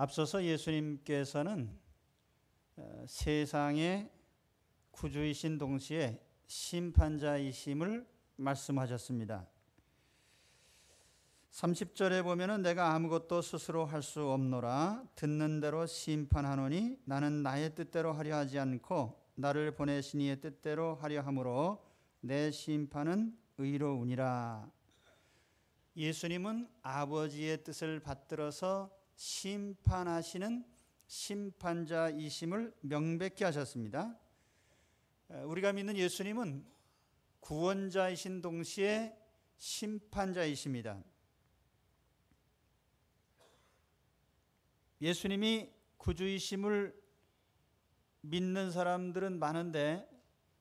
앞서서 예수님께서는 세상의 구주이신 동시에 심판자이심을 말씀하셨습니다. 30절에 보면은 내가 아무것도 스스로 할 수 없노라. 듣는 대로 심판하노니 나는 나의 뜻대로 하려 하지 않고 나를 보내신 이의 뜻대로 하려 함으로 내 심판은 의로우니라. 예수님은 아버지의 뜻을 받들어서 심판하시는 심판자이심을 명백히 하셨습니다. 우리가 믿는 예수님은 구원자이신 동시에 심판자이십니다. 예수님이 구주이심을 믿는 사람들은 많은데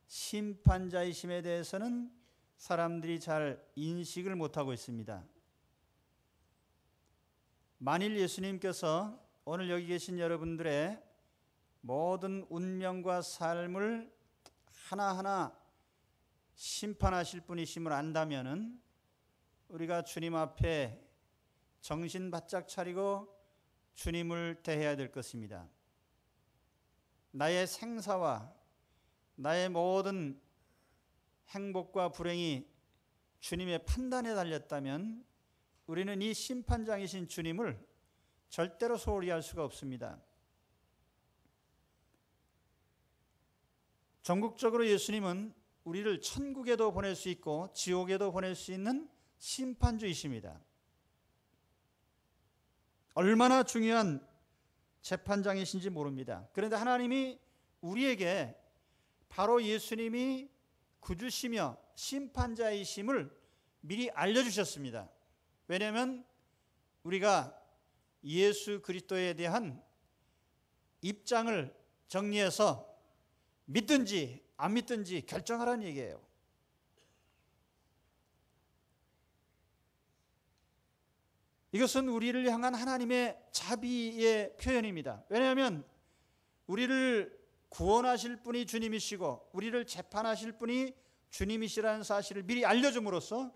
심판자이심에 대해서는 사람들이 잘 인식을 못하고 있습니다. 만일 예수님께서 오늘 여기 계신 여러분들의 모든 운명과 삶을 하나하나 심판하실 분이심을 안다면은 우리가 주님 앞에 정신 바짝 차리고 주님을 대해야 될 것입니다. 나의 생사와 나의 모든 행복과 불행이 주님의 판단에 달렸다면 우리는 이 심판장이신 주님을 절대로 소홀히 할 수가 없습니다. 전국적으로 예수님은 우리를 천국에도 보낼 수 있고 지옥에도 보낼 수 있는 심판주이십니다. 얼마나 중요한 재판장이신지 모릅니다. 그런데 하나님이 우리에게 바로 예수님이 구주시며 심판자이심을 미리 알려주셨습니다. 왜냐하면 우리가 예수 그리스도에 대한 입장을 정리해서 믿든지 안 믿든지 결정하라는 얘기예요. 이것은 우리를 향한 하나님의 자비의 표현입니다. 왜냐하면 우리를 구원하실 분이 주님이시고 우리를 재판하실 분이 주님이시라는 사실을 미리 알려줌으로써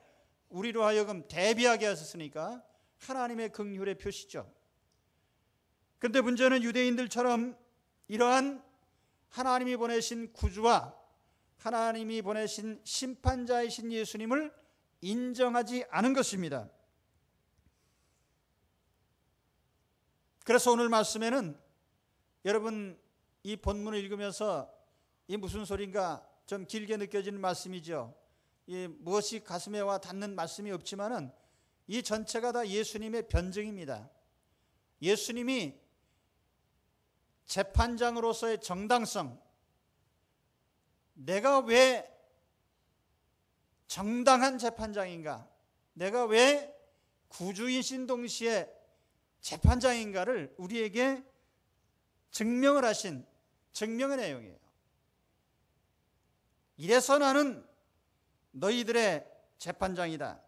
우리로 하여금 대비하게 하셨으니까 하나님의 긍휼의 표시죠. 그런데 문제는 유대인들처럼 이러한 하나님이 보내신 구주와 하나님이 보내신 심판자이신 예수님을 인정하지 않은 것입니다. 그래서 오늘 말씀에는 여러분 이 본문을 읽으면서 이 무슨 소린가 좀 길게 느껴지는 말씀이죠. 이 무엇이 가슴에 와 닿는 말씀이 없지만은 이 전체가 다 예수님의 변증입니다. 예수님이 재판장으로서의 정당성, 내가 왜 정당한 재판장인가, 내가 왜 구주이신 동시에 재판장인가를 우리에게 증명을 하신 증명의 내용이에요. 이래서 나는 너희들의 재판장이다.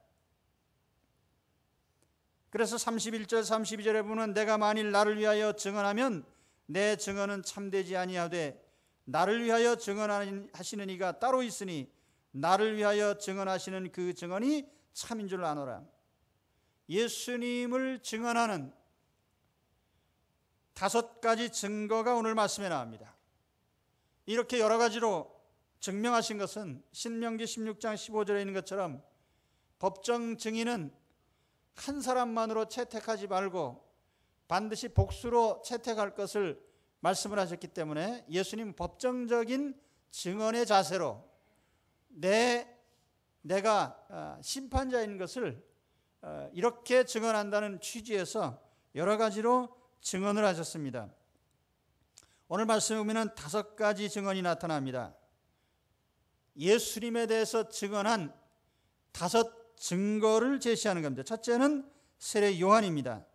그래서 31절 32절에 보면 내가 만일 나를 위하여 증언하면 내 증언은 참되지 아니하되 나를 위하여 증언하시는 이가 따로 있으니 나를 위하여 증언하시는 그 증언이 참인 줄 아노라. 예수님을 증언하는 5가지 증거가 오늘 말씀에 나옵니다. 이렇게 여러 가지로 증명하신 것은 신명기 16장 15절에 있는 것처럼 법정 증인은 한 사람만으로 채택하지 말고 반드시 복수로 채택할 것을 말씀을 하셨기 때문에 예수님 법정적인 증언의 자세로 내가 심판자인 것을 이렇게 증언한다는 취지에서 여러 가지로 증언을 하셨습니다. 오늘 말씀에 보면 5가지 증언이 나타납니다. 예수님에 대해서 증언한 5 증거를 제시하는 겁니다. 첫째는 세례 요한입니다.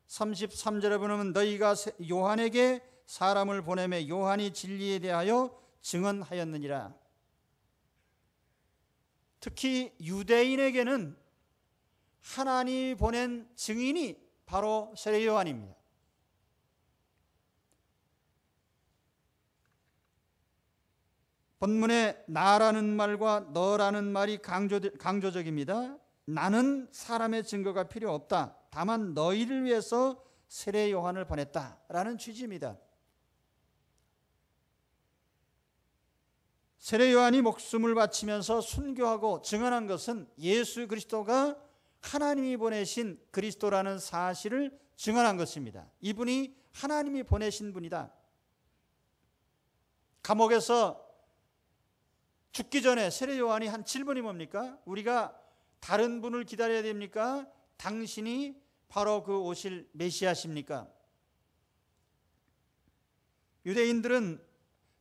33절에 보면 너희가 요한에게 사람을 보내매 요한이 진리에 대하여 증언하였느니라. 특히 유대인에게는 하나님이 보낸 증인이 바로 세례 요한입니다. 본문에 나라는 말과 너라는 말이 강조적입니다. 나는 사람의 증거가 필요 없다. 다만 너희를 위해서 세례 요한을 보냈다라는 취지입니다. 세례 요한이 목숨을 바치면서 순교하고 증언한 것은 예수 그리스도가 하나님이 보내신 그리스도라는 사실을 증언한 것입니다. 이분이 하나님이 보내신 분이다. 감옥에서 죽기 전에 세례 요한이 한 질문이 뭡니까? 우리가 다른 분을 기다려야 됩니까? 당신이 바로 그 오실 메시아십니까? 유대인들은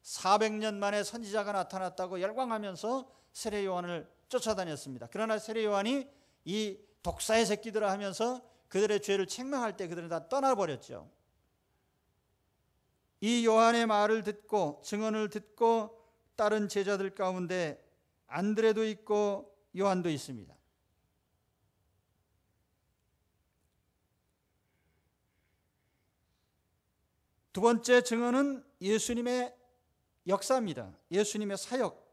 400년 만에 선지자가 나타났다고 열광하면서 세례 요한을 쫓아다녔습니다. 그러나 세례 요한이 이 독사의 새끼들아 하면서 그들의 죄를 책망할 때 그들은 다 떠나버렸죠. 이 요한의 말을 듣고 증언을 듣고 다른 제자들 가운데 안드레도 있고 요한도 있습니다. 두 번째 증언은 예수님의 역사입니다. 예수님의 사역.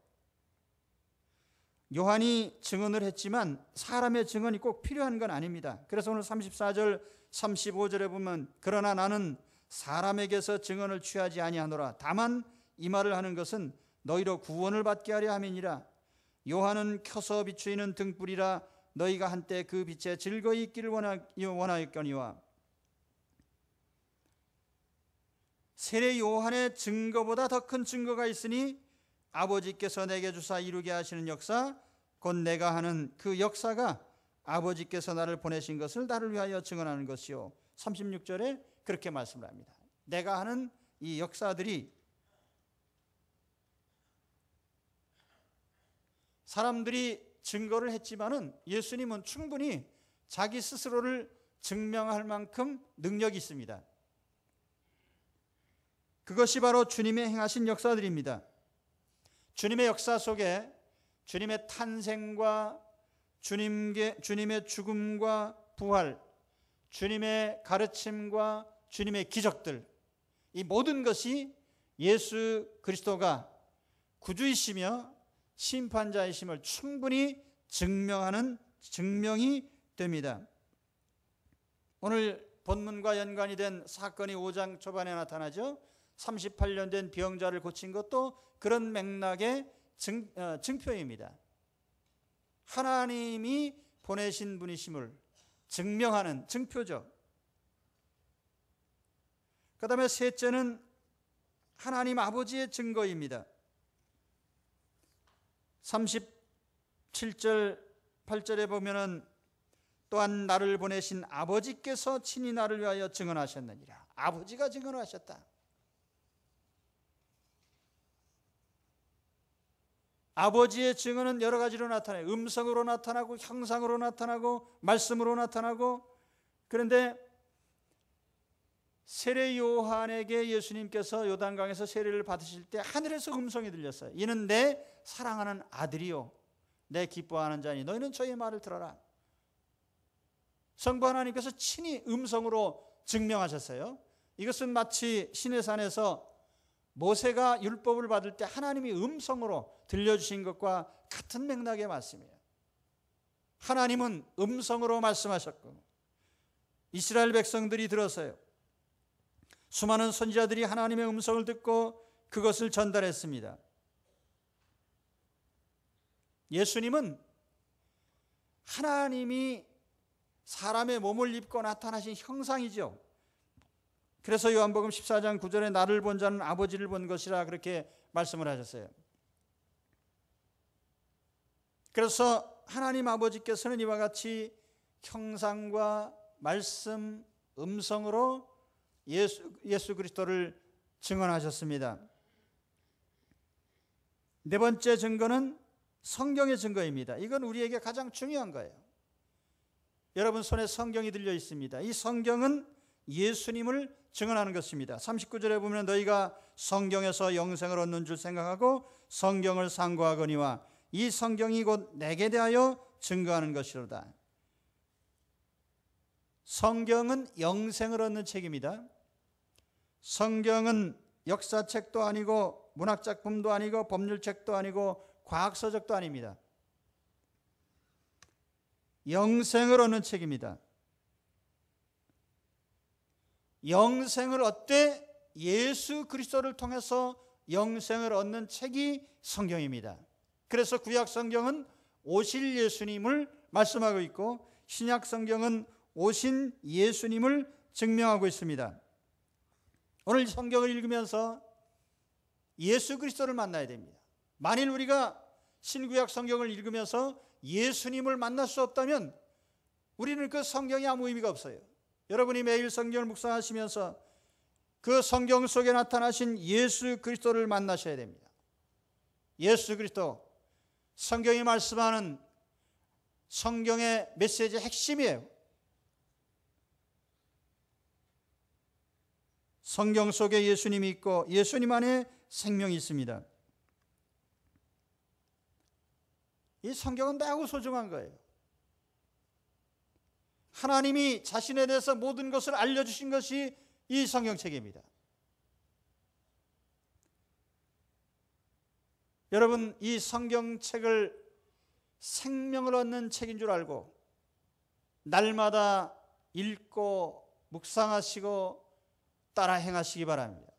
요한이 증언을 했지만 사람의 증언이 꼭 필요한 건 아닙니다. 그래서 오늘 34절 35절에 보면 그러나 나는 사람에게서 증언을 취하지 아니하노라. 다만 이 말을 하는 것은 너희로 구원을 받게 하려 함이니라. 요한은 켜서 비추이는 등불이라 너희가 한때 그 빛에 즐거이 있기를 원하였거니와. 세례 요한의 증거보다 더 큰 증거가 있으니 아버지께서 내게 주사 이루게 하시는 역사, 곧 내가 하는 그 역사가 아버지께서 나를 보내신 것을 나를 위하여 증언하는 것이요. 36절에 그렇게 말씀을 합니다. 내가 하는 이 역사들이 사람들이 증거를 했지만은 예수님은 충분히 자기 스스로를 증명할 만큼 능력이 있습니다. 그것이 바로 주님의 행하신 역사들입니다. 주님의 역사 속에 주님의 탄생과 주님의 죽음과 부활, 주님의 가르침과 주님의 기적들, 이 모든 것이 예수 그리스도가 구주이시며 심판자이심을 충분히 증명하는 증명이 됩니다. 오늘 본문과 연관이 된 사건이 5장 초반에 나타나죠. 38년 된 병자를 고친 것도 그런 맥락의 증표입니다. 하나님이 보내신 분이심을 증명하는 증표죠. 그 다음에 셋째는 하나님 아버지의 증거입니다. 37절 8절에 보면은 또한 나를 보내신 아버지께서 친히 나를 위하여 증언하셨느니라. 아버지가 증언하셨다. 아버지의 증언은 여러 가지로 나타나요. 음성으로 나타나고 형상으로 나타나고 말씀으로 나타나고. 그런데 세례 요한에게 예수님께서 요단강에서 세례를 받으실 때 하늘에서 음성이 들렸어요. 이는 내 사랑하는 아들이요 내 기뻐하는 자니 너희는 저의 말을 들어라. 성부 하나님께서 친히 음성으로 증명하셨어요. 이것은 마치 시내산에서 모세가 율법을 받을 때 하나님이 음성으로 들려주신 것과 같은 맥락의 말씀이에요. 하나님은 음성으로 말씀하셨고 이스라엘 백성들이 들었어요. 수많은 선지자들이 하나님의 음성을 듣고 그것을 전달했습니다. 예수님은 하나님이 사람의 몸을 입고 나타나신 형상이죠. 그래서 요한복음 14장 9절에 나를 본 자는 아버지를 본 것이라 그렇게 말씀을 하셨어요. 그래서 하나님 아버지께서는 이와 같이 형상과 말씀, 음성으로 예수 그리스도를 증언하셨습니다. 네 번째 증거는 성경의 증거입니다. 이건 우리에게 가장 중요한 거예요. 여러분 손에 성경이 들려 있습니다. 이 성경은 예수님을 증언하는 것입니다. 39절에 보면 너희가 성경에서 영생을 얻는 줄 생각하고 성경을 상고하거니와 이 성경이 곧 내게 대하여 증거하는 것이로다. 성경은 영생을 얻는 책입니다. 성경은 역사책도 아니고 문학작품도 아니고 법률책도 아니고 과학서적도 아닙니다. 영생을 얻는 책입니다. 영생을 얻되 예수 그리스도를 통해서 영생을 얻는 책이 성경입니다. 그래서 구약 성경은 오실 예수님을 말씀하고 있고 신약 성경은 오신 예수님을 증명하고 있습니다. 오늘 성경을 읽으면서 예수 그리스도를 만나야 됩니다. 만일 우리가 신구약 성경을 읽으면서 예수님을 만날 수 없다면 우리는 그 성경이 아무 의미가 없어요. 여러분이 매일 성경을 묵상하시면서 그 성경 속에 나타나신 예수 그리스도를 만나셔야 됩니다. 예수 그리스도, 성경이 말씀하는 성경의 메시지의 핵심이에요. 성경 속에 예수님이 있고 예수님 안에 생명이 있습니다. 이 성경은 매우 소중한 거예요. 하나님이 자신에 대해서 모든 것을 알려주신 것이 이 성경책입니다. 여러분, 이 성경책을 생명을 얻는 책인 줄 알고 날마다 읽고 묵상하시고 따라 행하시기 바랍니다.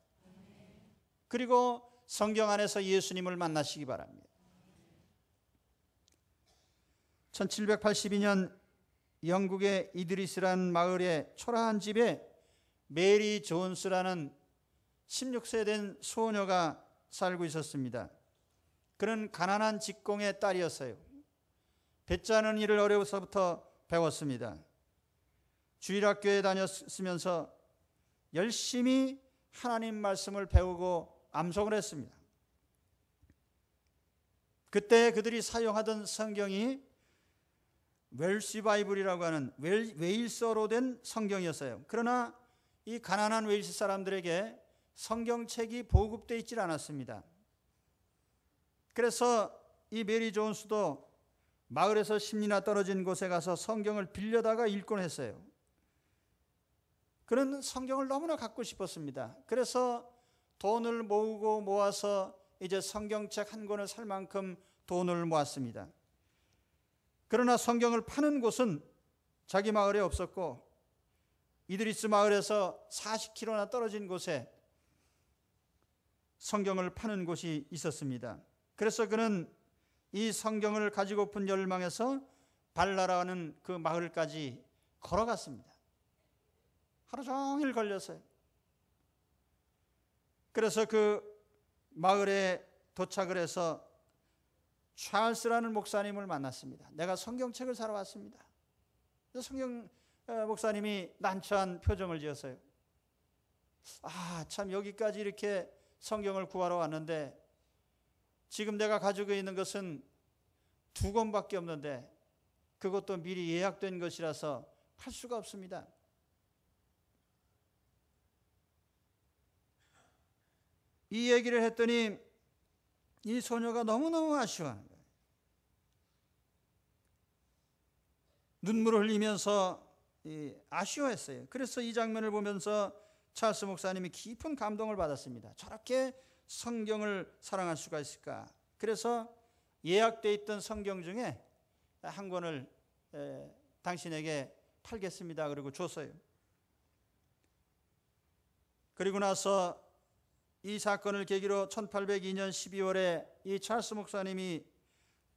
그리고 성경 안에서 예수님을 만나시기 바랍니다. 1782년 영국의 이드리스라는 마을의 초라한 집에 메리 존스라는 16세 된 소녀가 살고 있었습니다. 그는 가난한 직공의 딸이었어요. 배짜는 일을 어려서부터 배웠습니다. 주일학교에 다녔으면서 열심히 하나님 말씀을 배우고 암송을 했습니다. 그때 그들이 사용하던 성경이 웰시 바이블이라고 하는 웨일서로 된 성경이었어요. 그러나 이 가난한 웨일스 사람들에게 성경책이 보급되어 있질 않았습니다. 그래서 이 메리 존스도 마을에서 10리나 떨어진 곳에 가서 성경을 빌려다가 읽곤 했어요. 그는 성경을 너무나 갖고 싶었습니다. 그래서 돈을 모으고 모아서 이제 성경책 한 권을 살 만큼 돈을 모았습니다. 그러나 성경을 파는 곳은 자기 마을에 없었고 이드리스 마을에서 40km나 떨어진 곳에 성경을 파는 곳이 있었습니다. 그래서 그는 이 성경을 가지고픈 열망에서 발라라는 그 마을까지 걸어갔습니다. 하루 종일 걸렸어요. 그래서 그 마을에 도착을 해서 찰스라는 목사님을 만났습니다. 내가 성경책을 사러 왔습니다. 성경 목사님이 난처한 표정을 지었어요. 참 여기까지 이렇게 성경을 구하러 왔는데 지금 내가 가지고 있는 것은 2권밖에 없는데 그것도 미리 예약된 것이라서 팔 수가 없습니다. 이 얘기를 했더니 이 소녀가 너무너무 아쉬워하는 거예요. 눈물을 흘리면서 아쉬워했어요. 그래서 이 장면을 보면서 찰스 목사님이 깊은 감동을 받았습니다. 저렇게 성경을 사랑할 수가 있을까? 그래서 예약되어 있던 성경 중에 한 권을 당신에게 팔겠습니다. 그리고 줬어요. 그리고 나서 이 사건을 계기로 1802년 12월에 이 찰스 목사님이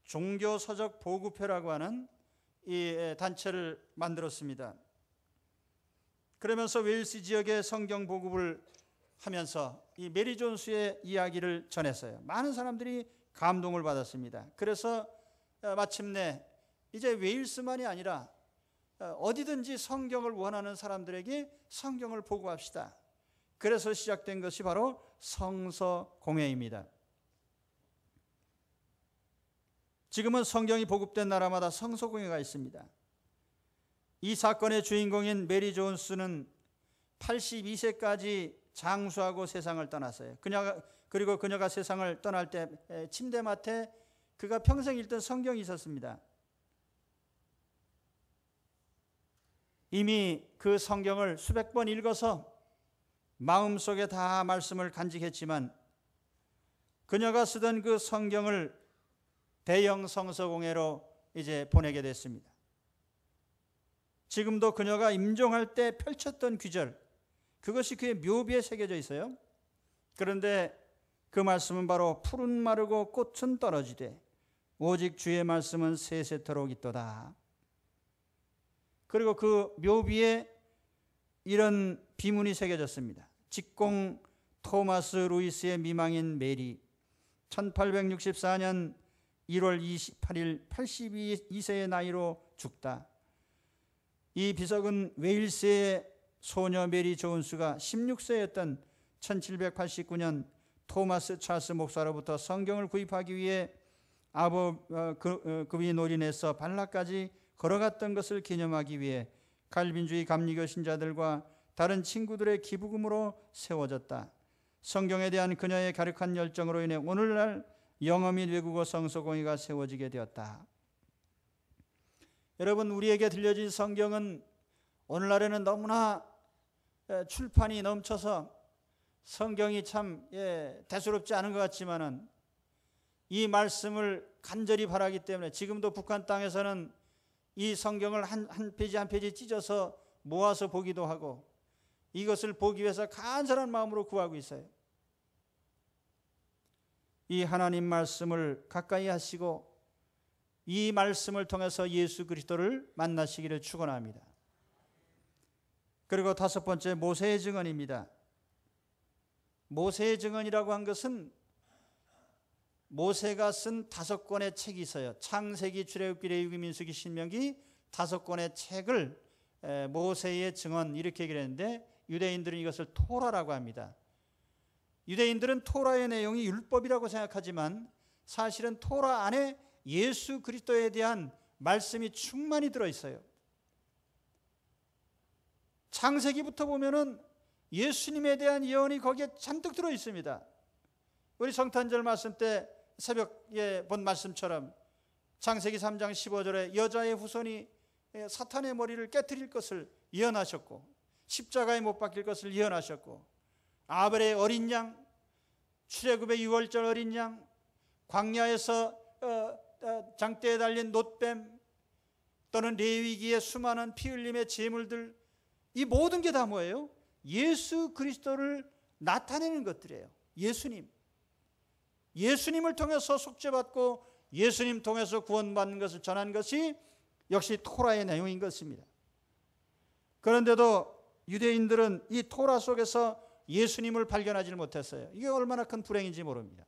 종교서적 보급회라고 하는 이 단체를 만들었습니다. 그러면서 웨일스 지역의 성경 보급을 하면서 이 메리 존스의 이야기를 전했어요. 많은 사람들이 감동을 받았습니다. 그래서 마침내 이제 웨일스만이 아니라 어디든지 성경을 원하는 사람들에게 성경을 보급합시다. 그래서 시작된 것이 바로 성서공회입니다. 지금은 성경이 보급된 나라마다 성서공회가 있습니다. 이 사건의 주인공인 메리 존스는 82세까지 장수하고 세상을 떠났어요. 그리고 그녀가 세상을 떠날 때 침대맡에 그가 평생 읽던 성경이 있었습니다. 이미 그 성경을 수백 번 읽어서 마음속에 다 말씀을 간직했지만 그녀가 쓰던 그 성경을 대형 성서공회로 이제 보내게 됐습니다. 지금도 그녀가 임종할 때 펼쳤던 귀절, 그것이 그의 묘비에 새겨져 있어요. 그런데 그 말씀은 바로 푸른 마르고 꽃은 떨어지되 오직 주의 말씀은 세세토록 있도다. 그리고 그 묘비에 이런 비문이 새겨졌습니다. 직공 토마스 루이스의 미망인 메리, 1864년 1월 28일 82세의 나이로 죽다. 이 비석은 웨일스의 소녀 메리 존스가 16세였던 1789년 토마스 찰스 목사로부터 성경을 구입하기 위해 그위 노린에서 발라까지 걸어갔던 것을 기념하기 위해 칼빈주의 감리교 신자들과 다른 친구들의 기부금으로 세워졌다. 성경에 대한 그녀의 갸륵한 열정으로 인해 오늘날 영어 및 외국어 성서공회가 세워지게 되었다. 여러분, 우리에게 들려진 성경은 오늘날에는 너무나 출판이 넘쳐서 성경이 참 대수롭지 않은 것 같지만은 이 말씀을 간절히 바라기 때문에 지금도 북한 땅에서는 이 성경을 한 페이지 한 페이지 찢어서 모아서 보기도 하고 이것을 보기 위해서 간절한 마음으로 구하고 있어요. 이 하나님 말씀을 가까이 하시고 이 말씀을 통해서 예수 그리스도를 만나시기를 축원합니다. 그리고 다섯 번째, 모세의 증언입니다. 모세의 증언이라고 한 것은 모세가 쓴 5권의 책이 있어요. 창세기, 출애굽기, 레위기, 민수기, 신명기 5권의 책을 모세의 증언 이렇게 얘기를 했는데 유대인들은 이것을 토라라고 합니다. 유대인들은 토라의 내용이 율법이라고 생각하지만 사실은 토라 안에 예수 그리스도에 대한 말씀이 충만히 들어있어요. 창세기부터 보면은 예수님에 대한 예언이 거기에 잔뜩 들어있습니다. 우리 성탄절 말씀 때 새벽에 본 말씀처럼 창세기 3장 15절에 여자의 후손이 사탄의 머리를 깨트릴 것을 예언하셨고 십자가에 못 박힐 것을 예언하셨고 아벨의 어린 양, 출애굽의 유월절 어린 양, 광야에서 장대에 달린 놋뱀 또는 레위기의 수많은 피 흘림의 제물들, 이 모든 게 다 뭐예요? 예수 그리스도를 나타내는 것들이에요. 예수님을 통해서 속죄받고 예수님 통해서 구원받는 것을 전한 것이 역시 토라의 내용인 것입니다. 그런데도 유대인들은 이 토라 속에서 예수님을 발견하지 못했어요. 이게 얼마나 큰 불행인지 모릅니다.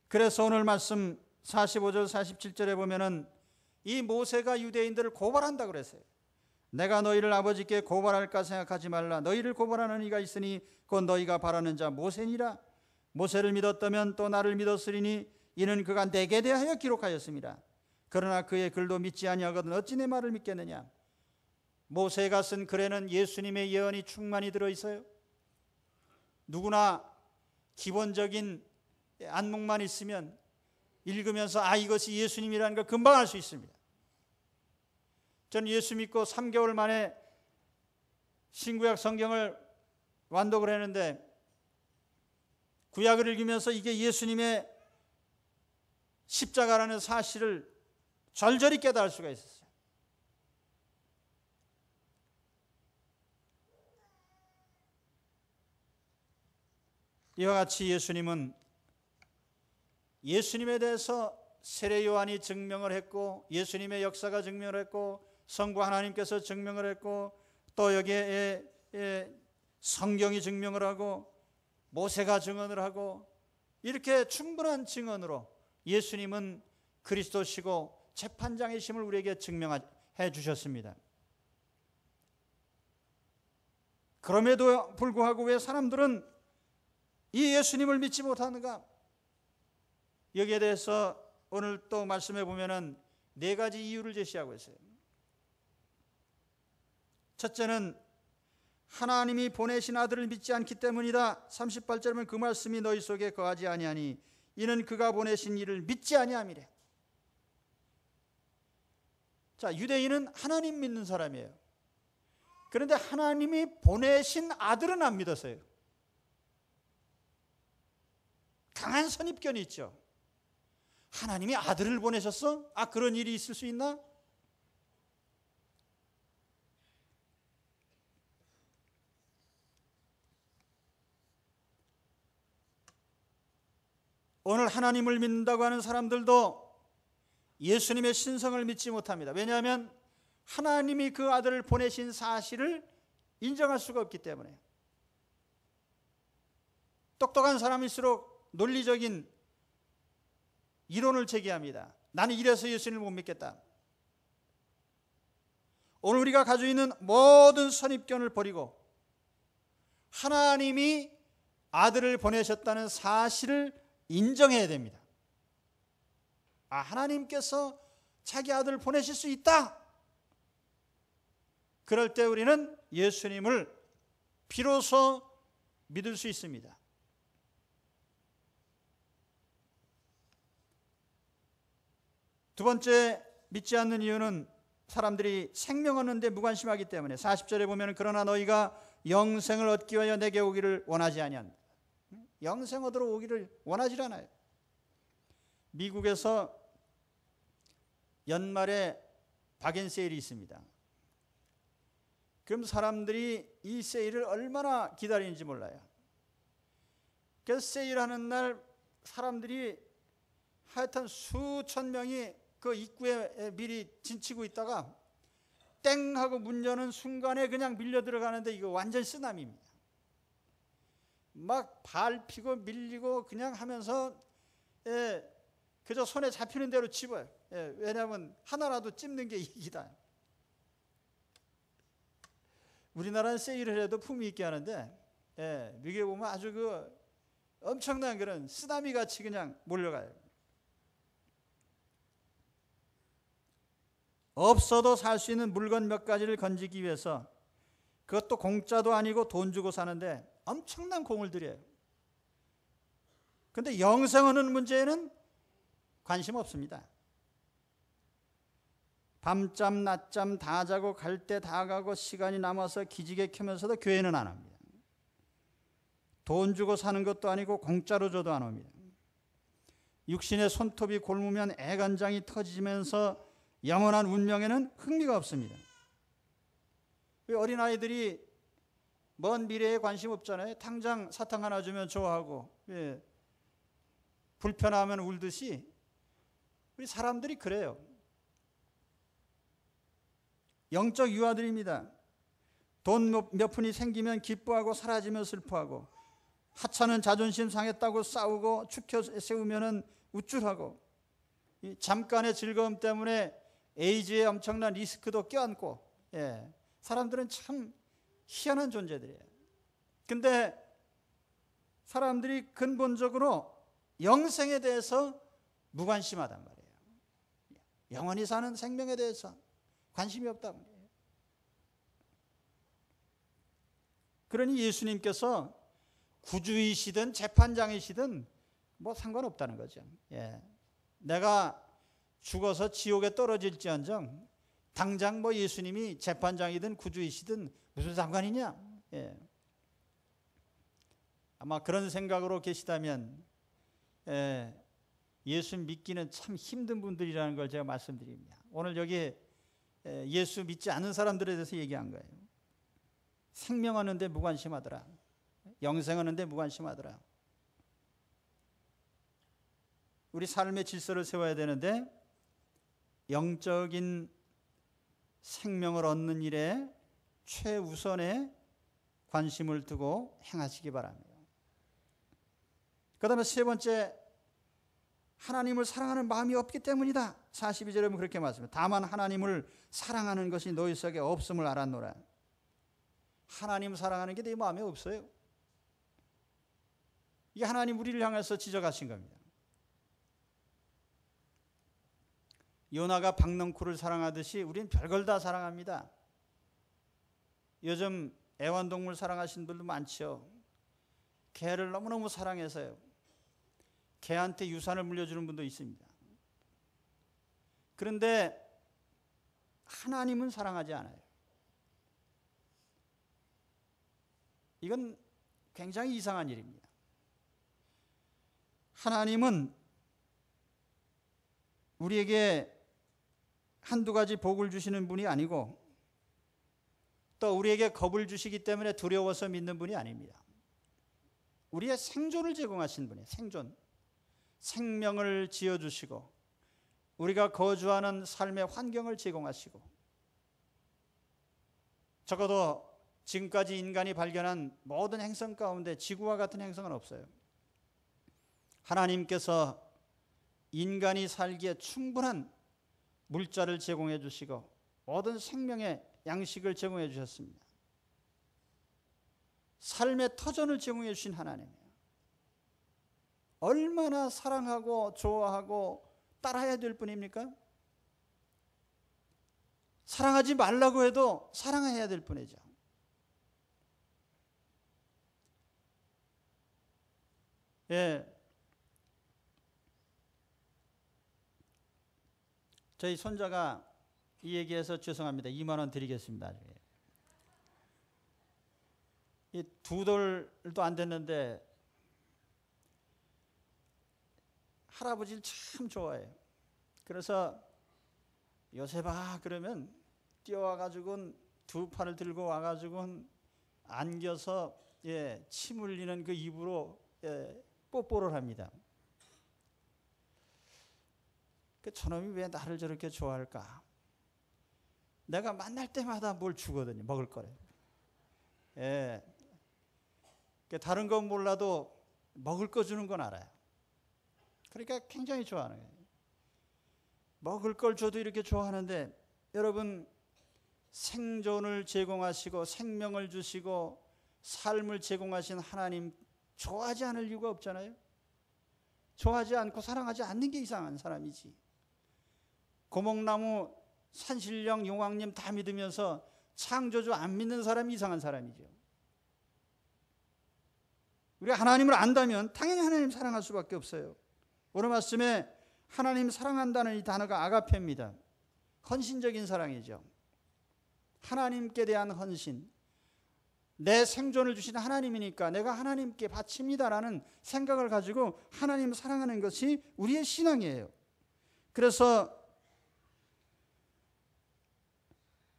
그래서 오늘 말씀 45절 47절에 보면은 이 모세가 유대인들을 고발한다고 그랬어요. 내가 너희를 아버지께 고발할까 생각하지 말라. 너희를 고발하는 이가 있으니 곧 너희가 바라는 자 모세니라. 모세를 믿었다면 또 나를 믿었으리니 이는 그가 내게 대하여 기록하였습니다. 그러나 그의 글도 믿지 아니하거든 어찌 내 말을 믿겠느냐. 모세가 쓴 글에는 예수님의 예언이 충만히 들어있어요. 누구나 기본적인 안목만 있으면 읽으면서 이것이 예수님이라는 걸 금방 알 수 있습니다. 저는 예수 믿고 3개월 만에 신구약 성경을 완독을 했는데 구약을 읽으면서 이게 예수님의 십자가라는 사실을 절절히 깨달을 수가 있었어요. 이와 같이 예수님은 예수님에 대해서 세례 요한이 증명을 했고 예수님의 역사가 증명을 했고 성부 하나님께서 증명을 했고 또 여기에 성경이 증명을 하고 모세가 증언을 하고 이렇게 충분한 증언으로 예수님은 그리스도시고 재판장이심을 우리에게 증명해 주셨습니다. 그럼에도 불구하고 왜 사람들은 이 예수님을 믿지 못하는가? 여기에 대해서 오늘 또 말씀해 보면은 4가지 이유를 제시하고 있어요. 첫째는 하나님이 보내신 아들을 믿지 않기 때문이다. 38절은 그 말씀이 너희 속에 거하지 아니하니 이는 그가 보내신 이를 믿지 아니함이래. 자, 유대인은 하나님 믿는 사람이에요. 그런데 하나님이 보내신 아들은 안 믿었어요. 강한 선입견이 있죠. 하나님이 아들을 보내셨어? 그런 일이 있을 수 있나? 오늘 하나님을 믿는다고 하는 사람들도 예수님의 신성을 믿지 못합니다. 왜냐하면 하나님이 그 아들을 보내신 사실을 인정할 수가 없기 때문에. 똑똑한 사람일수록 논리적인 이론을 제기합니다. 나는 이래서 예수님을 못 믿겠다. 오늘 우리가 가지고 있는 모든 선입견을 버리고 하나님이 아들을 보내셨다는 사실을 인정해야 됩니다. 하나님께서 자기 아들을 보내실 수 있다. 그럴 때 우리는 예수님을 비로소 믿을 수 있습니다. 두 번째 믿지 않는 이유는 사람들이 생명 얻는데 무관심하기 때문에 40절에 보면 그러나 너희가 영생을 얻기 위하여 내게 오기를 원하지 아니한다. 영생 얻으러 오기를 원하지 않아요. 미국에서 연말에 박앤 세일이 있습니다. 그럼 사람들이 이 세일을 얼마나 기다리는지 몰라요. 그래서 세일하는 날 사람들이 하여튼 수천 명이 그 입구에 미리 진치고 있다가 땡 하고 문 여는 순간에 그냥 밀려 들어가는데 이거 완전 쓰나미입니다. 막 밟히고 밀리고 그냥 하면서 그저 손에 잡히는 대로 집어요. 왜냐하면 하나라도 찝는 게 이익이다. 우리나라는 세일을 해도 품위 있게 하는데 미국에 보면 아주 그 엄청난 그런 쓰나미 같이 그냥 몰려가요. 없어도 살 수 있는 물건 몇 가지를 건지기 위해서 그것도 공짜도 아니고 돈 주고 사는데 엄청난 공을 들여요. 그런데 영생 얻는 문제에는 관심 없습니다. 밤잠 낮잠 다 자고 갈 때 다 가고 시간이 남아서 기지개 켜면서도 교회는 안 합니다. 돈 주고 사는 것도 아니고 공짜로 줘도 안 옵니다. 육신의 손톱이 곪으면 애간장이 터지면서 영원한 운명에는 흥미가 없습니다. 어린아이들이 먼 미래에 관심 없잖아요. 당장 사탕 하나 주면 좋아하고 불편하면 울듯이 우리 사람들이 그래요. 영적 유아들입니다. 돈 몇 푼이 생기면 기뻐하고 사라지면 슬퍼하고 하찮은 자존심 상했다고 싸우고 축혀 세우면 우쭐하고 잠깐의 즐거움 때문에 에이즈의 엄청난 리스크도 껴안고 사람들은 참 희한한 존재들이에요. 근데 사람들이 근본적으로 영생에 대해서 무관심하단 말이에요. 영원히 사는 생명에 대해서 관심이 없단 말이에요. 그러니 예수님께서 구주이시든 재판장이시든 뭐 상관없다는 거죠. 내가 죽어서 지옥에 떨어질지언정 당장 뭐 예수님이 재판장이든 구주이시든 무슨 상관이냐. 아마 그런 생각으로 계시다면 예수 믿기는 참 힘든 분들이라는 걸 제가 말씀드립니다. 오늘 여기 예수 믿지 않는 사람들에 대해서 얘기한 거예요. 생명하는데 무관심하더라. 영생하는데 무관심하더라. 우리 삶의 질서를 세워야 되는데 영적인 생명을 얻는 일에 최우선의 관심을 두고 행하시기 바랍니다. 그 다음에 세 번째, 하나님을 사랑하는 마음이 없기 때문이다. 42절에 보면 그렇게 말씀합니다. 다만 하나님을 사랑하는 것이 너희 속에 없음을 알았노라. 하나님 사랑하는 게 내 마음에 없어요. 이게 하나님 우리를 향해서 지적하신 겁니다. 요나가 박넝쿨을 사랑하듯이 우리는 별걸 다 사랑합니다. 요즘 애완동물 사랑하시는 분도 많죠. 개를 너무너무 사랑해서요. 개한테 유산을 물려주는 분도 있습니다. 그런데 하나님은 사랑하지 않아요. 이건 굉장히 이상한 일입니다. 하나님은 우리에게 한두 가지 복을 주시는 분이 아니고 또 우리에게 겁을 주시기 때문에 두려워서 믿는 분이 아닙니다. 우리의 생존을 제공하신 분이에요. 생존. 생명을 지어주시고 우리가 거주하는 삶의 환경을 제공하시고 적어도 지금까지 인간이 발견한 모든 행성 가운데 지구와 같은 행성은 없어요. 하나님께서 인간이 살기에 충분한 물자를 제공해 주시고 모든 생명의 양식을 제공해 주셨습니다. 삶의 터전을 제공해 주신 하나님이에요. 얼마나 사랑하고 좋아하고 따라야 될 뿐입니까? 사랑하지 말라고 해도 사랑해야 될 뿐이죠. 예. 저희 손자가 이 얘기해서 죄송합니다. 2만 원 드리겠습니다. 이 2돌도 안 됐는데 할아버지를 참 좋아해요. 그래서 요셉아 그러면 뛰어와가지고 두 팔을 들고 와가지고 안겨서 침 흘리는 그 입으로 뽀뽀를 합니다. 그 저놈이 왜 나를 저렇게 좋아할까? 내가 만날 때마다 뭘 주거든요. 먹을 거래요. 다른 건 몰라도 먹을 거 주는 건 알아요. 그러니까 굉장히 좋아하는 거예요. 먹을 걸 줘도 이렇게 좋아하는데 여러분 생존을 제공하시고 생명을 주시고 삶을 제공하신 하나님 좋아하지 않을 이유가 없잖아요. 좋아하지 않고 사랑하지 않는 게 이상한 사람이지. 고목나무, 산신령, 용왕님 다 믿으면서 창조주 안 믿는 사람이 이상한 사람이죠. 우리가 하나님을 안다면 당연히 하나님 사랑할 수밖에 없어요. 오늘 말씀에 하나님 사랑한다는 이 단어가 아가페입니다. 헌신적인 사랑이죠. 하나님께 대한 헌신. 내 생존을 주신 하나님이니까 내가 하나님께 바칩니다라는 생각을 가지고 하나님 사랑하는 것이 우리의 신앙이에요. 그래서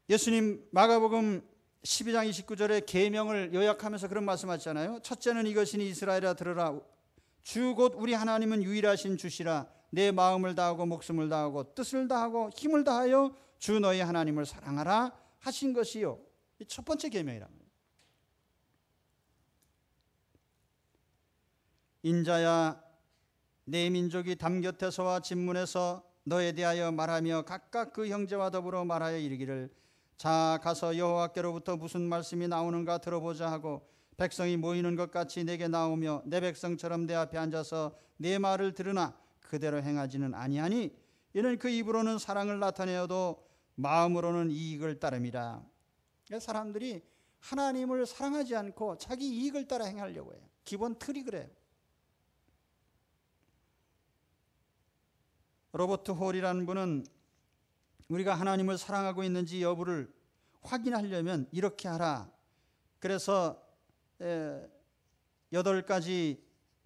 예수님 마가복음 12장 29절에 계명을 요약하면서 그런 말씀하셨잖아요. 첫째는 이것이니 이스라엘아 들으라. 주 곧 우리 하나님은 유일하신 주시라. 내 마음을 다하고 목숨을 다하고 뜻을 다하고 힘을 다하여 주 너희 하나님을 사랑하라 하신 것이요. 이 첫 번째 계명이랍니다. 인자야 내 민족이 담 곁에서와 진문에서 너에 대하여 말하며 각각 그 형제와 더불어 말하여 이르기를 자 가서 여호와께로부터 무슨 말씀이 나오는가 들어보자 하고 백성이 모이는 것 같이 내게 나오며 내 백성처럼 내 앞에 앉아서 내 말을 들으나 그대로 행하지는 아니하니 이는 그 입으로는 사랑을 나타내어도 마음으로는 이익을 따름이라. 사람들이 하나님을 사랑하지 않고 자기 이익을 따라 행하려고 해요. 기본 틀이 그래요. 로버트 홀이라는 분은 우리가 하나님을 사랑하고 있는지 여부를 확인하려면 이렇게 하라. 그래서 8가지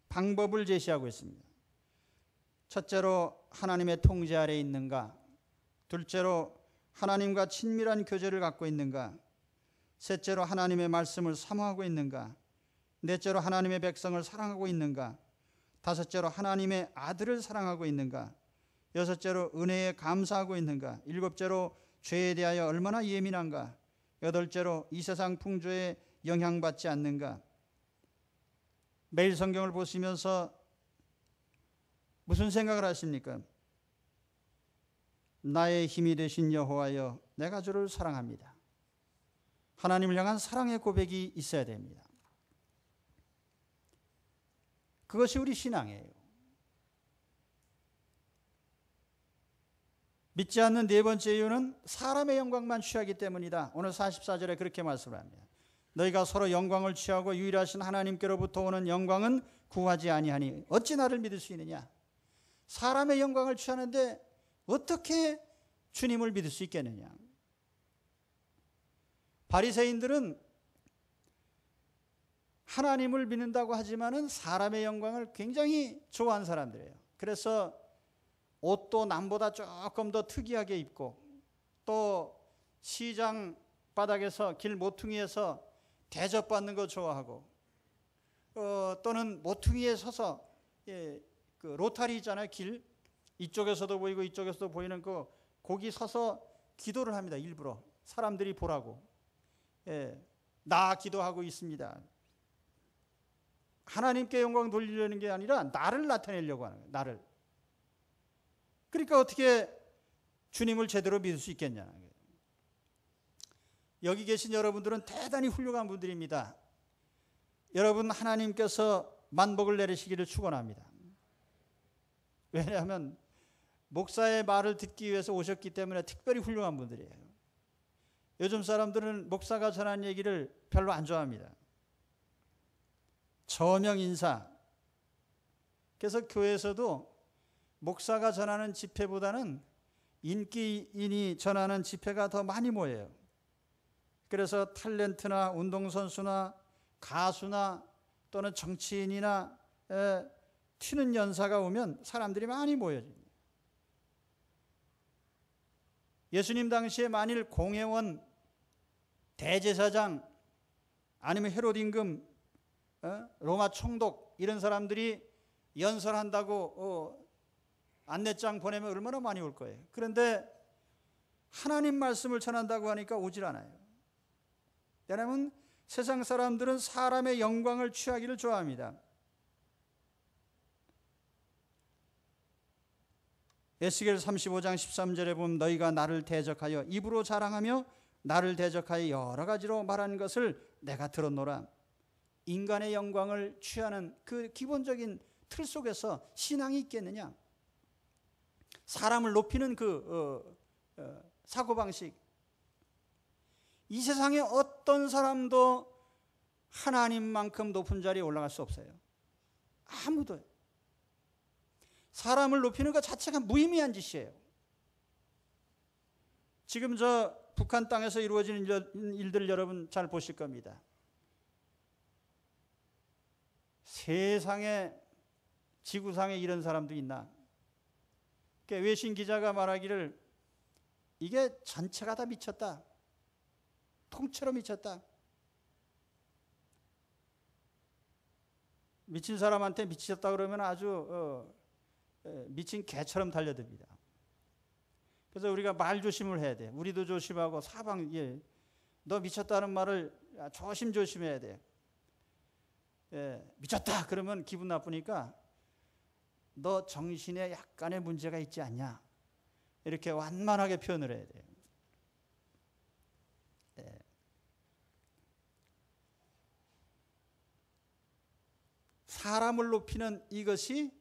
방법을 제시하고 있습니다. 첫째로 하나님의 통제 아래 있는가? 둘째로 하나님과 친밀한 교제를 갖고 있는가? 셋째로 하나님의 말씀을 사모하고 있는가? 넷째로 하나님의 백성을 사랑하고 있는가? 다섯째로 하나님의 아들을 사랑하고 있는가? 여섯째로 은혜에 감사하고 있는가? 일곱째로 죄에 대하여 얼마나 예민한가? 여덟째로 이 세상 풍조에 영향받지 않는가? 매일 성경을 보시면서 무슨 생각을 하십니까? 나의 힘이 되신 여호와여 내가 주를 사랑합니다. 하나님을 향한 사랑의 고백이 있어야 됩니다. 그것이 우리 신앙이에요. 믿지 않는 네 번째 이유는 사람의 영광만 취하기 때문이다. 오늘 44절에 그렇게 말씀을 합니다. 너희가 서로 영광을 취하고 유일하신 하나님께로부터 오는 영광은 구하지 아니하니 어찌 나를 믿을 수 있느냐. 사람의 영광을 취하는데 어떻게 주님을 믿을 수 있겠느냐. 바리새인들은 하나님을 믿는다고 하지만은 사람의 영광을 굉장히 좋아하는 사람들이에요. 그래서 옷도 남보다 조금 더 특이하게 입고 또 시장 바닥에서 길 모퉁이에서 대접받는 거 좋아하고 또는 모퉁이에 서서 그 로타리 있잖아요. 길 이쪽에서도 보이고 이쪽에서도 보이는 그 거기 서서 기도를 합니다. 일부러 사람들이 보라고. 예, 나 기도하고 있습니다. 하나님께 영광 돌리려는 게 아니라 나를 나타내려고 하는 거예요. 나를. 그러니까 어떻게 주님을 제대로 믿을 수 있겠냐. 여기 계신 여러분들은 대단히 훌륭한 분들입니다. 여러분 하나님께서 만복을 내리시기를 축원합니다. 왜냐하면 목사의 말을 듣기 위해서 오셨기 때문에 특별히 훌륭한 분들이에요. 요즘 사람들은 목사가 전하는 얘기를 별로 안 좋아합니다. 저명 인사. 그래서 교회에서도 목사가 전하는 집회보다는 인기인이 전하는 집회가 더 많이 모여요. 그래서 탤런트나 운동선수나 가수나 또는 정치인이나 튀는 연사가 오면 사람들이 많이 모여집니다. 예수님 당시에 만일 공회원, 대제사장 아니면 헤롯 임금, 로마 총독 이런 사람들이 연설한다고 안내장 보내면 얼마나 많이 올 거예요. 그런데 하나님 말씀을 전한다고 하니까 오질 않아요. 왜냐하면 세상 사람들은 사람의 영광을 취하기를 좋아합니다. 에스겔 35장 13절에 보면 너희가 나를 대적하여 입으로 자랑하며 나를 대적하여 여러 가지로 말하는 것을 내가 들었노라. 인간의 영광을 취하는 그 기본적인 틀 속에서 신앙이 있겠느냐? 사람을 높이는 그 사고방식. 이 세상에 어떤 사람도 하나님만큼 높은 자리에 올라갈 수 없어요. 아무도. 사람을 높이는 것 자체가 무의미한 짓이에요. 지금 저 북한 땅에서 이루어지는 일들을 여러분 잘 보실 겁니다. 세상에 지구상에 이런 사람도 있나? 외신 기자가 말하기를 이게 전체가 다 미쳤다. 통째로 미쳤다. 미친 사람한테 미쳤다 그러면 아주 미친 개처럼 달려듭니다. 그래서 우리가 말 조심을 해야 돼. 우리도 조심하고 사방 너 미쳤다는 말을 조심해야 돼. 미쳤다 그러면 기분 나쁘니까 너 정신에 약간의 문제가 있지 않냐 이렇게 완만하게 표현을 해야 돼요. 사람을 높이는 이것이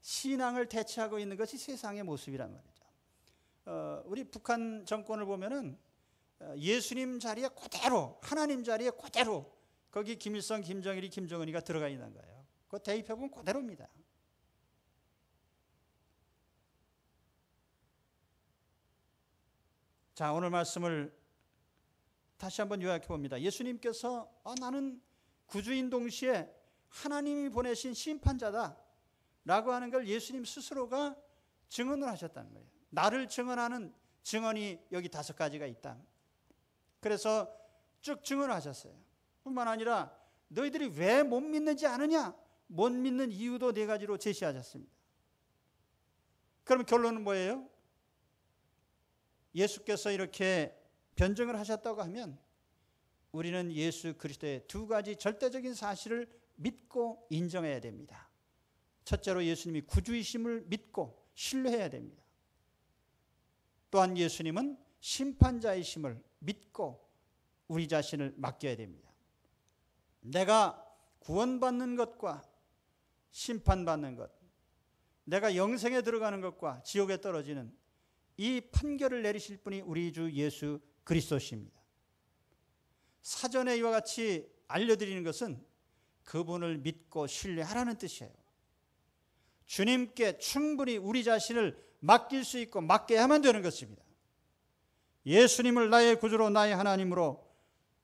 신앙을 대체하고 있는 것이 세상의 모습이란 말이죠. 우리 북한 정권을 보면은 예수님 자리에 그대로 하나님 자리에 그대로 거기 김일성, 김정일이, 김정은이가 들어가 있는 거예요. 그거 대입해보면 그대로입니다. 자, 오늘 말씀을 다시 한번 요약해 봅니다. 예수님께서 나는 구주인 동시에 하나님이 보내신 심판자다 라고 하는 걸 예수님 스스로가 증언을 하셨다는 거예요. 나를 증언하는 증언이 여기 5가지가 있다. 그래서 쭉 증언을 하셨어요. 뿐만 아니라 너희들이 왜 못 믿는지 아느냐? 못 믿는 이유도 4가지로 제시하셨습니다. 그러면 결론은 뭐예요? 예수께서 이렇게 변증을 하셨다고 하면 우리는 예수 그리스도의 2가지 절대적인 사실을 믿고 인정해야 됩니다. 첫째로 예수님이 구주이심을 믿고 신뢰해야 됩니다. 또한 예수님은 심판자이심을 믿고 우리 자신을 맡겨야 됩니다. 내가 구원받는 것과 심판받는 것, 내가 영생에 들어가는 것과 지옥에 떨어지는 이 판결을 내리실 분이 우리 주 예수 그리스도십니다. 사전에 이와 같이 알려드리는 것은 그분을 믿고 신뢰하라는 뜻이에요. 주님께 충분히 우리 자신을 맡길 수 있고 맡겨야만 되는 것입니다. 예수님을 나의 구주로 나의 하나님으로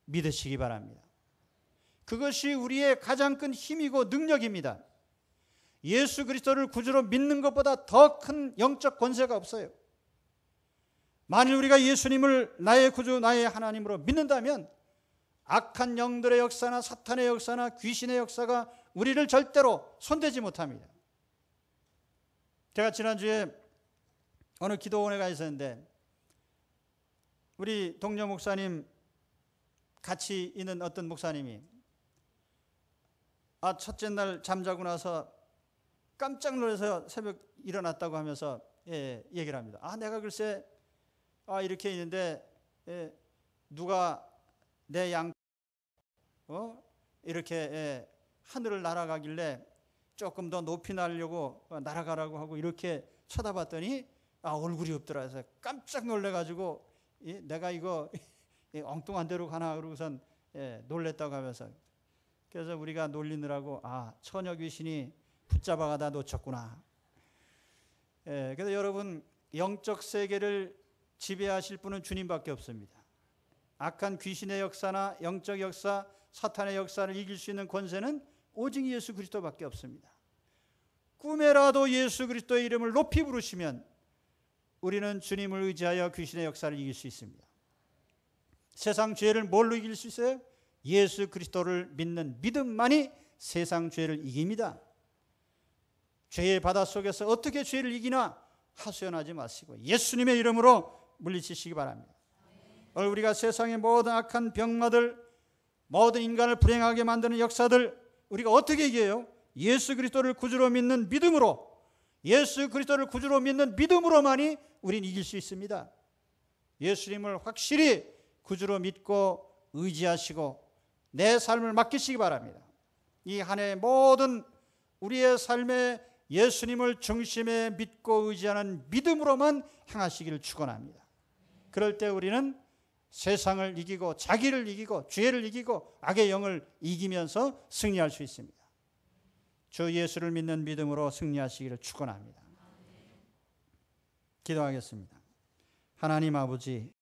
믿으시기 바랍니다. 그것이 우리의 가장 큰 힘이고 능력입니다. 예수 그리스도를 구주로 믿는 것보다 더 큰 영적 권세가 없어요. 만일 우리가 예수님을 나의 구주 나의 하나님으로 믿는다면 악한 영들의 역사나 사탄의 역사나 귀신의 역사가 우리를 절대로 손대지 못합니다. 제가 지난주에 어느 기도원에 가 있었는데 우리 동료 목사님 같이 있는 어떤 목사님이 첫째 날 잠자고 나서 깜짝 놀라서 새벽 일어났다고 하면서 얘기를 합니다. 내가 글쎄 이렇게 있는데 누가 내 양 이렇게 하늘을 날아가길래 조금 더 높이 날려고 날아가라고 하고 이렇게 쳐다봤더니 얼굴이 없더라. 해서 깜짝 놀래가지고 내가 이거 엉뚱한 데로 가나 그러고선 놀랬다고 하면서, 그래서 우리가 놀리느라고 처녀 귀신이 붙잡아가다 놓쳤구나. 그래서 여러분, 영적 세계를 지배하실 분은 주님밖에 없습니다. 악한 귀신의 역사나 영적 역사, 사탄의 역사를 이길 수 있는 권세는 오직 예수 그리스도밖에 없습니다. 꿈에라도 예수 그리스도의 이름을 높이 부르시면 우리는 주님을 의지하여 귀신의 역사를 이길 수 있습니다. 세상 죄를 뭘로 이길 수 있어요? 예수 그리스도를 믿는 믿음만이 세상 죄를 이깁니다. 죄의 바다 속에서 어떻게 죄를 이기나 하소연하지 마시고 예수님의 이름으로 물리치시기 바랍니다. 오늘 우리가 세상의 모든 악한 병마들, 모든 인간을 불행하게 만드는 역사들 우리가 어떻게 이겨요? 예수 그리스도를 구주로 믿는 믿음으로, 예수 그리스도를 구주로 믿는 믿음으로만이 우리는 이길 수 있습니다. 예수님을 확실히 구주로 믿고 의지하시고 내 삶을 맡기시기 바랍니다. 이 한 해의 모든 우리의 삶에 예수님을 중심에 믿고 의지하는 믿음으로만 행하시기를 축원합니다. 그럴 때 우리는 세상을 이기고 자기를 이기고 죄를 이기고 악의 영을 이기면서 승리할 수 있습니다. 주 예수를 믿는 믿음으로 승리하시기를 축원합니다. 기도하겠습니다. 하나님 아버지,